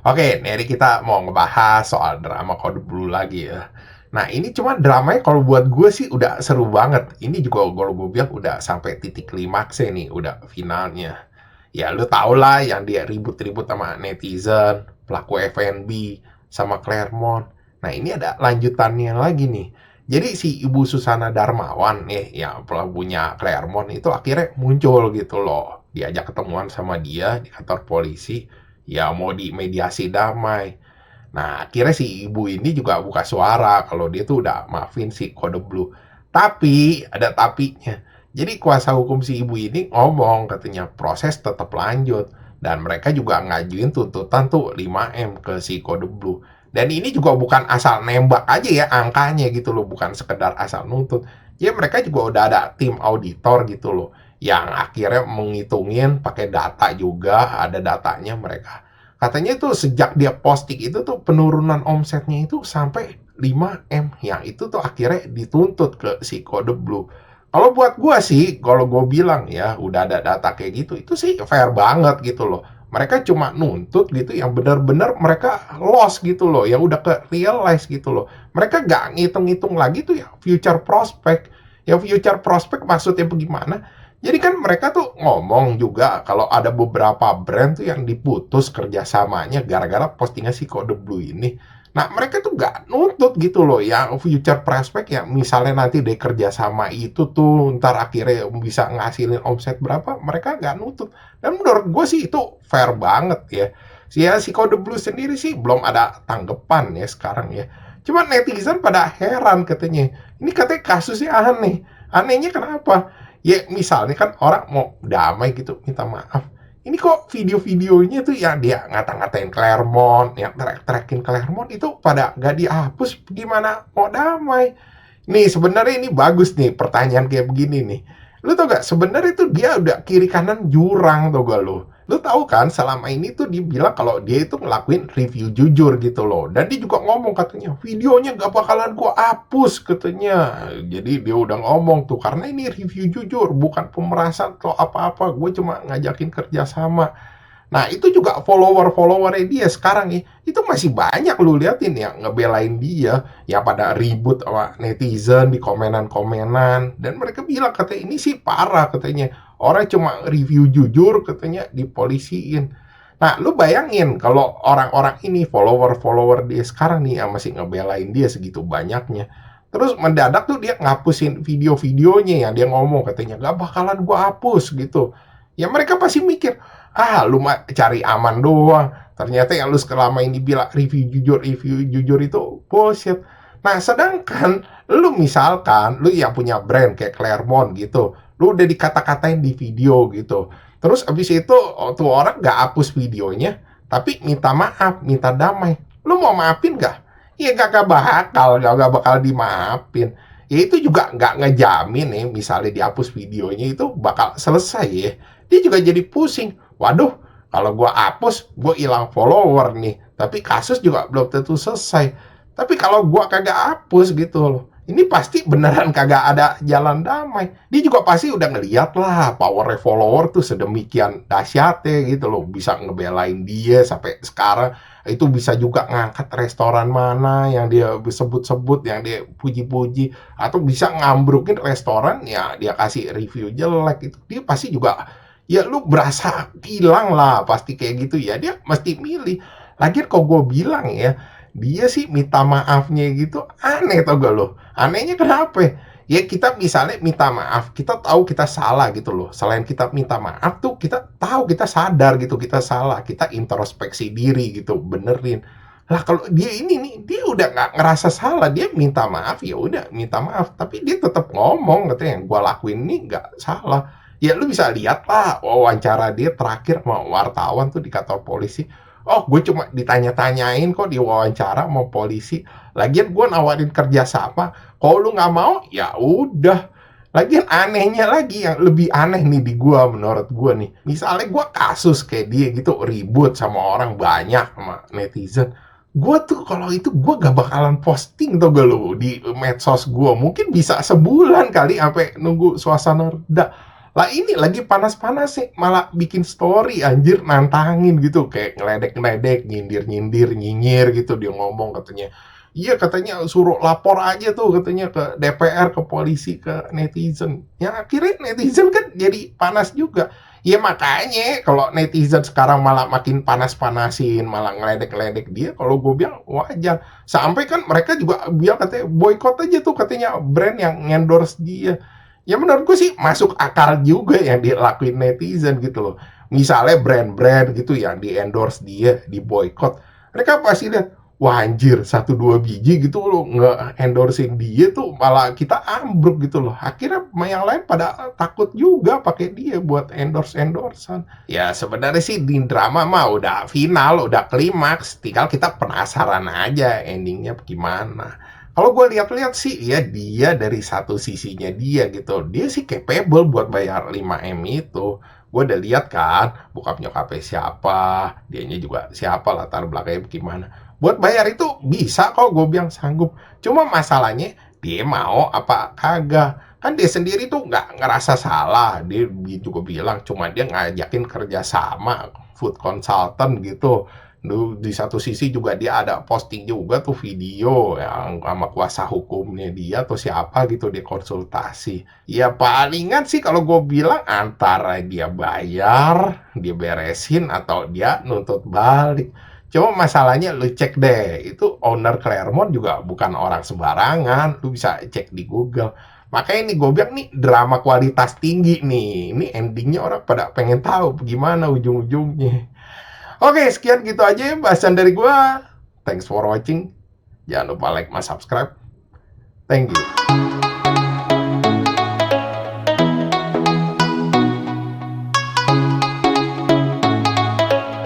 Oke, Neri, kita mau ngebahas soal drama Kode Blue lagi ya. Nah, ini cuma dramanya kalau buat gue sih udah seru banget. Ini juga kalau gue bilang udah sampai titik klimaksnya nih, udah finalnya. Ya, lu tau lah yang dia ribut-ribut sama netizen, pelaku FNB, sama Claremont. Nah, ini ada lanjutannya lagi nih. Jadi si Ibu Susana Darmawan nih, yang pelakunya Claremont itu akhirnya muncul gitu loh. Diajak ketemuan sama dia di kantor polisi, ya mau di mediasi damai. Nah, akhirnya si ibu ini juga buka suara kalau dia tuh udah maafin si Kode Blue. Tapi, ada tapinya. Jadi kuasa hukum si ibu ini ngomong katanya proses tetap lanjut. Dan mereka juga ngajuin tuntutan tuh 5M ke si Kode Blue. Dan ini juga bukan asal nembak aja ya angkanya gitu loh. Bukan sekedar asal nuntut. Ya mereka juga udah ada tim auditor gitu loh. Yang akhirnya menghitungin pakai data juga. Ada datanya mereka. Katanya tuh sejak dia posting itu tuh penurunan omsetnya itu sampai 5M. Yang itu tuh akhirnya dituntut ke si Kode Blue. Kalau buat gua sih, kalau gua bilang ya udah ada data kayak gitu, itu sih fair banget gitu loh. Mereka cuma nuntut gitu yang benar-benar mereka loss gitu loh, yang udah ke realize gitu loh. Mereka nggak ngitung-ngitung lagi tuh ya future prospect. Yang future prospect maksudnya bagaimana? Jadi kan mereka tuh ngomong juga kalau ada beberapa brand tuh yang diputus kerjasamanya gara-gara postingan si Kode Blue ini. Nah, mereka tuh nggak nuntut gitu loh yang future prospect ya misalnya nanti deh kerjasama itu tuh ntar akhirnya bisa ngasilin omset berapa, mereka nggak nuntut. Dan menurut gue sih itu fair banget ya. Si Kode Blue sendiri sih belum ada tanggapan ya sekarang ya. Cuma netizen pada heran katanya. Ini katanya kasusnya aneh. Anehnya kenapa? Ya misalnya kan orang mau damai gitu minta maaf, ini kok video-videonya tuh yang dia ngata-ngatain Claremont, yang track-trackin Claremont itu pada gak dihapus, gimana mau damai? Nih sebenarnya ini bagus nih pertanyaan kayak begini nih. Lu tau gak sebenarnya itu dia udah kiri kanan jurang tau gak lu? Lu tahu kan selama ini tuh dibilang kalau dia itu ngelakuin review jujur gitu loh. Dan dia juga ngomong katanya videonya gak bakalan gua hapus katanya. Jadi dia udah ngomong tuh karena ini review jujur bukan pemerasan atau apa-apa. Gue cuma ngajakin kerjasama. Nah, itu juga follower-followernya dia sekarang nih, itu masih banyak lu liatin yang ngebelain dia, yang pada ribut sama netizen di komenan-komenan, dan mereka bilang katanya ini sih parah katanya, orang cuma review jujur katanya dipolisiin. Nah, lu bayangin kalau orang-orang ini follower-follower dia sekarang nih yang masih ngebelain dia segitu banyaknya. Terus mendadak tuh dia ngapusin video-videonya yang dia ngomong katanya gak bakalan gua hapus gitu. Ya mereka pasti mikir, lu mah cari aman doang. Ternyata yang lu selama ini bilang review jujur itu bullshit. Nah, sedangkan lu misalkan lu yang punya brand kayak Claremont gitu, lu udah dikata-katain di video gitu. Terus abis itu tuh orang gak hapus videonya, tapi minta maaf, minta damai. Lu mau maafin gak? Ya gak bakal dimaafin. Ya itu juga nggak ngejamin nih, misalnya dihapus videonya itu bakal selesai ya. Dia juga jadi pusing. Waduh, kalau gue hapus, gue hilang follower nih. Tapi kasus juga belum tentu selesai. Tapi kalau gue kagak hapus gitu loh, ini pasti beneran kagak ada jalan damai. Dia juga pasti udah ngeliat lah power follower tuh sedemikian dahsyatnya gitu loh. Bisa ngebelain dia sampai sekarang. Itu bisa juga ngangkat restoran mana yang dia sebut-sebut, yang dia puji-puji. Atau bisa ngambrukin restoran, ya dia kasih review jelek. Itu dia pasti juga, ya lu berasa hilang lah pasti kayak gitu ya, dia mesti milih. Lagian kok gue bilang ya, dia sih minta maafnya gitu aneh tau gak lo, anehnya kenapa ya? Kita misalnya minta maaf, kita tahu kita salah gitu loh. Selain kita minta maaf tuh kita tahu, kita sadar gitu kita salah, kita introspeksi diri gitu, benerin lah. Kalau dia ini nih, dia udah nggak ngerasa salah, dia minta maaf, ya udah minta maaf, tapi dia tetap ngomong katanya yang gue lakuin ini nggak salah. Ya lu bisa lihat lah wawancara dia terakhir sama wartawan tuh di kantor polisi. Oh, gue cuma ditanya-tanyain kok di wawancara sama polisi. Lagian gue nawarin kerja sama. Kalau lu nggak mau, ya udah. Lagian anehnya lagi yang lebih aneh nih di gue, menurut gue nih. Misalnya gue kasus kayak dia gitu, ribut sama orang banyak, sama netizen. Gue tuh kalau itu gue gak bakalan posting tuh gak lu di medsos gue. Mungkin bisa sebulan kali sampai nunggu suasana reda. Lah ini lagi panas-panas sih malah bikin story anjir, nantangin gitu, kayak ngeledek-ngeledek, nyindir-nyindir, nyinyir gitu, dia ngomong katanya, iya katanya suruh lapor aja tuh katanya ke DPR, ke polisi, ke netizen. Ya akhirnya netizen kan jadi panas juga. Ya makanya kalau netizen sekarang malah makin panas-panasin, malah ngeledek-ngeledek dia, kalau gue bilang wajar. Sampai kan mereka juga bilang katanya boykot aja tuh katanya brand yang endorse dia. Ya menurutku sih masuk akal juga yang dilakuin netizen gitu loh. Misalnya brand-brand gitu yang di-endorse dia, di-boykot. Mereka pasti lihat, wah anjir, satu dua biji gitu loh nge-endorsein dia tuh malah kita ambruk gitu loh. Akhirnya yang lain pada takut juga pakai dia buat endorse-endorsean. Ya sebenarnya sih di drama mah udah final, udah klimaks. Tinggal kita penasaran aja endingnya gimana. Kalau gue lihat-lihat sih ya dia dari satu sisinya dia gitu. Dia sih capable buat bayar 5M itu. Gue udah lihat kan bokap nyokapnya siapa, dianya juga siapa, latar belakangnya gimana. Buat bayar itu bisa kok, gue bilang sanggup. Cuma masalahnya dia mau apa kagak. Kan dia sendiri tuh nggak ngerasa salah. Dia juga bilang cuma dia ngajakin kerja sama food consultant gitu. Di satu sisi juga dia ada posting juga tuh video yang sama kuasa hukumnya dia atau siapa gitu dia konsultasi. Ya palingan sih kalau gue bilang antara dia bayar, dia beresin atau dia nuntut balik. Cuma masalahnya lu cek deh, itu owner Claremont juga bukan orang sembarangan. Lu bisa cek di Google. Makanya ini gue bilang nih drama kualitas tinggi nih. Ini endingnya orang pada pengen tahu gimana ujung-ujungnya. Oke, sekian gitu aja ya bahasan dari gua. Thanks for watching. Jangan lupa like, subscribe. Thank you.